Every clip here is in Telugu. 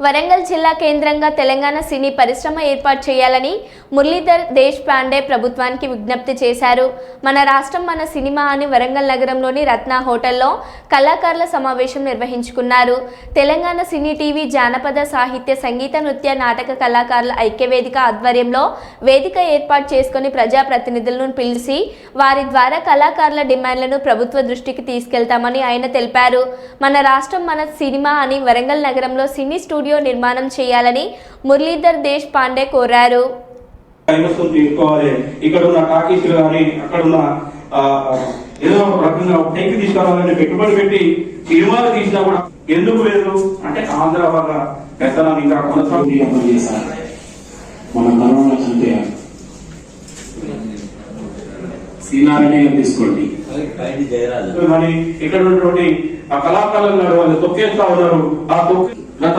వరంగల్ జిల్లా కేంద్రంగా తెలంగాణ సినీ పరిశ్రమ ఏర్పాటు చేయాలని మురళీధర్ దేశ్ పాండే ప్రభుత్వానికి విజ్ఞప్తి చేశారు. మన రాష్ట్రం మన సినిమా అని వరంగల్ నగరంలోని రత్న హోటల్లో కళాకారుల సమావేశం నిర్వహించుకున్నారు. తెలంగాణ సినీ టీవీ జానపద సాహిత్య సంగీత నృత్య నాటక కళాకారుల ఐక్యవేదిక ఆధ్వర్యంలో వేదిక ఏర్పాటు చేసుకుని ప్రజాప్రతినిధులను పిలిచి వారి ద్వారా కళాకారుల డిమాండ్లను ప్రభుత్వ దృష్టికి తీసుకెళ్తామని ఆయన తెలిపారు. మన రాష్ట్రం మన సినిమా అని వరంగల్ నగరంలో సినీ స్టూడియో నిర్మాణం చేయాలని మురళీధర్ దేశ్ పాండే కోరారు. ఇక్కడ ఉన్న టాకీసులు కానీ అక్కడ ఉన్న ఏదో రకంగా టైకి తీసుకురావాలని పెట్టుబడి పెట్టి సినిమాలు తీసినా కూడా ఎందుకు లేదు అంటే ఆంధ్ర వాళ్ళ పెద్దలం ఇంకా కొనసాగుతూ చేశారు. మన కరోనా చంటే సీనారాయణ తీసుకోండి మరి ఇక్కడ ఉన్నటువంటి ఆ కళాకారులు వాళ్ళు తొక్కేస్తా ఉన్నారు. ఆ తొక్కి గత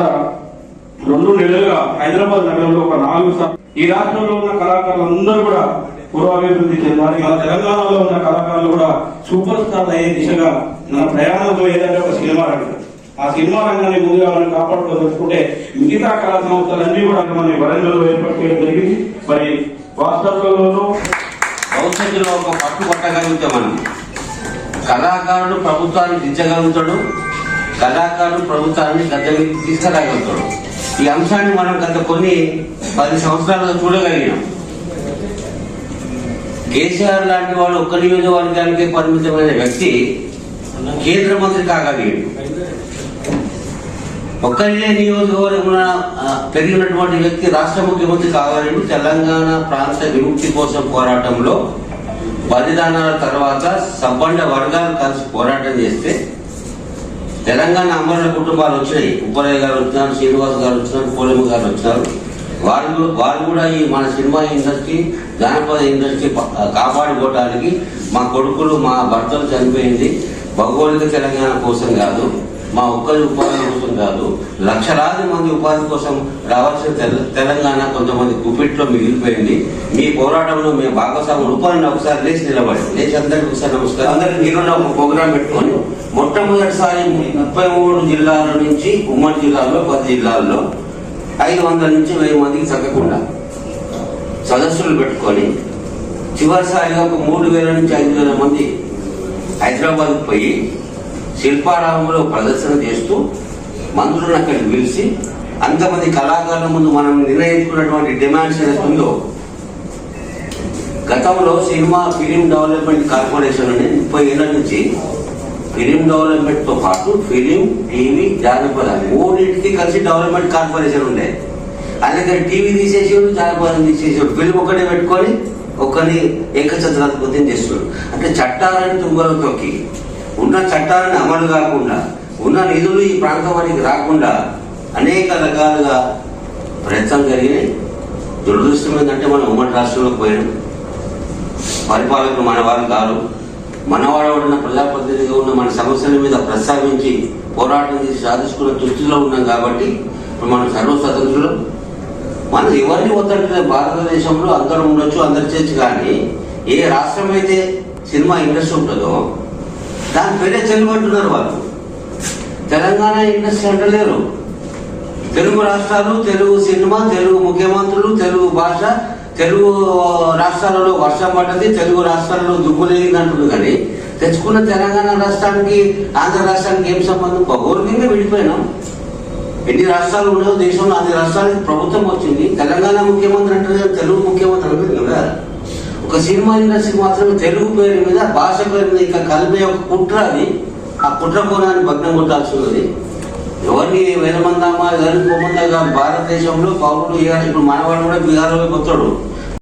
2 నెలలుగా హైదరాబాద్ నగరంలో ఒక 4 సార్లు ఈ రాష్ట్రంలో ఉన్న కళాకారులందరూ కూడా పూర్వాభివృద్ధి చెందాలి. మన తెలంగాణలో ఉన్న కళాకారులు కూడా సూపర్ స్టార్ అయ్యే దిశగా మన ప్రయాణంలో ఏదైతే ఒక సినిమా రంగం ఆ సినిమా రంగాన్ని ముందుగా మనం కాపాడుకోదలుచుకుంటే మిగతా కళా సంస్థలన్నీ కూడా మన వరంగల్లో ఏర్పాటు చేయడం జరిగింది. మరి వాస్తవంలోనూ భవిష్యత్తులో ఒక పట్టు పట్టగలిగితే మనం కళాకారుడు ప్రభుత్వాన్ని దించగలుగుతాడు, కళాకారుడు ప్రభుత్వాన్ని గద్దెకి తీసుకురాగలుగుతాడు. ఈ అంశాన్ని మనం గత కొన్ని 10 సంవత్సరాలుగా చూడగలిగినాం. కేసీఆర్ లాంటి వాడు ఒక్క నియోజకవర్గానికే పరిమితమైన వ్యక్తి కేంద్ర మంత్రి కాగలిగాడు. ఒక్కరినే నియోజకవర్గంలో పెరిగినటువంటి వ్యక్తి రాష్ట్ర ముఖ్యమంత్రి కాగలిగాడు. తెలంగాణ ప్రాంత విముక్తి కోసం పోరాటంలో బలిదానాల తర్వాత సబ్బండ వర్గాలు కలిసి పోరాటం చేస్తే తెలంగాణ అమరుల కుటుంబాలు వచ్చినాయి. ఉప్పరయ్య గారు వచ్చినారు, శ్రీనివాస్ గారు వచ్చినారు, పోలమ్మ గారు వచ్చినారు. వారు కూడా ఈ మన సినిమా ఇండస్ట్రీ జానపద ఇండస్ట్రీ కాపాడుకోవడానికి మా కొడుకులు మా భర్తలు చనిపోయింది భౌగోళిక తెలంగాణ కోసం కాదు, మా ఒక్కరి ఉపాధి కోసం కాదు, లక్షలాది మంది ఉపాధి కోసం రావాల్సిన తెలంగాణ కొంతమంది గుప్పిట్లో మిగిలిపోయింది. మీ పోరాటంలో మేము భాగస్వామి రూపాయలను ఒకసారి లేచి నిలబడి లేచి అందరికీ ఒకసారి నమస్కారం. అందరికి మీరున్న ఒక ప్రోగ్రాం పెట్టుకొని మొట్టమొదటిసారి 33 జిల్లాల నుంచి ఉమ్మడి జిల్లాల్లో 10 జిల్లాల్లో 500 నుంచి 1000 మందికి తగ్గకుండా సదస్సులు పెట్టుకొని చివరిసారిగా ఒక 3000 నుంచి 5000 మంది హైదరాబాద్కు పోయి శిల్పారామంలో ప్రదర్శన చేస్తూ మంత్రులను అక్కడికి పిలిచి అంతమంది కళాకారుల ముందు మనం నిర్ణయించుకున్నటువంటి డిమాండ్స్ ఏదైతుందో గతంలో సినిమా ఫిలిం డెవలప్మెంట్ కార్పొరేషన్ అని 30 ఏళ్ల నుంచి ఫిలిం డెవలప్మెంట్ తో పాటు ఫిలిం, టీవీ, జానపద 3టికి కలిసి డెవలప్మెంట్ కార్పొరేషన్ ఉండే. అందుకే టీవీ తీసేసాడు, జానపదం తీసేసాడు, ఫిలిం ఒక్కడే పెట్టుకొని ఒక్కని ఏకఛత్రాధిపత్యం చేస్తాడు. అంటే చట్టాలని తుంగలో తొక్కి ఉన్న చట్టాలను అమలు కాకుండా ఉన్న నిధులు ఈ ప్రాంతం వారికి రాకుండా అనేక రకాలుగా ప్రయత్నం జరిగినాయి. దురదృష్టం ఏంటంటే మనం ఉమ్మడి రాష్ట్రంలోకి పోయినాం. పరిపాలకులు మనవారు కాదు. మనవాడబడిన ప్రజాప్రతినిధిగా ఉన్న మన సమస్యల మీద ప్రస్తావించి పోరాటం చేసి సాధించుకున్న దృష్టిలో ఉన్నాం. కాబట్టి ఇప్పుడు మనం సర్వస్వతంత్రులు. మనం ఎవరిని వద్దట్లేదు. భారతదేశంలో అందరూ ఉండొచ్చు, అందరి చేసి. కానీ ఏ రాష్ట్రం అయితే సినిమా ఇండస్ట్రీ ఉంటుందో దాని పేరే తెలుగు అంటున్నారు వాళ్ళు. తెలంగాణ ఇండస్ట్రీ అంటలేరు. తెలుగు రాష్ట్రాలు, తెలుగు సినిమా, తెలుగు ముఖ్యమంత్రులు, తెలుగు భాష, తెలుగు రాష్ట్రాలలో వర్షం పడ్డది, తెలుగు రాష్ట్రాలలో దుబ్బులేగింది అంటుంది. కానీ తెచ్చుకున్న తెలంగాణ రాష్ట్రానికి ఆంధ్ర రాష్ట్రానికి ఏం సంబంధం? భౌగోళికంగా విడిపోయినాం. ఎన్ని రాష్ట్రాలు ఉన్నాయో దేశంలో అన్ని రాష్ట్రాలకి ప్రభుత్వం వచ్చింది. తెలంగాణ ముఖ్యమంత్రి అంటే తెలుగు ముఖ్యమంత్రి అంటుంది కదా. ఒక సినిమా ఇండస్ట్రీ మాత్రమే తెలుగు పేరు మీద, భాష పేరు మీద ఇంకా కలిపే ఒక కుట్ర. అది ఆ కుట్ర కోణాన్ని భగ్నం కొట్టాల్సి ఉన్నది. ఎవరిని వేల మందమ్మా ఎవరిని పోమందా భారతదేశంలో పౌరులు ఇప్పుడు మనవాడు కూడా బీహార్లో పోతాడు.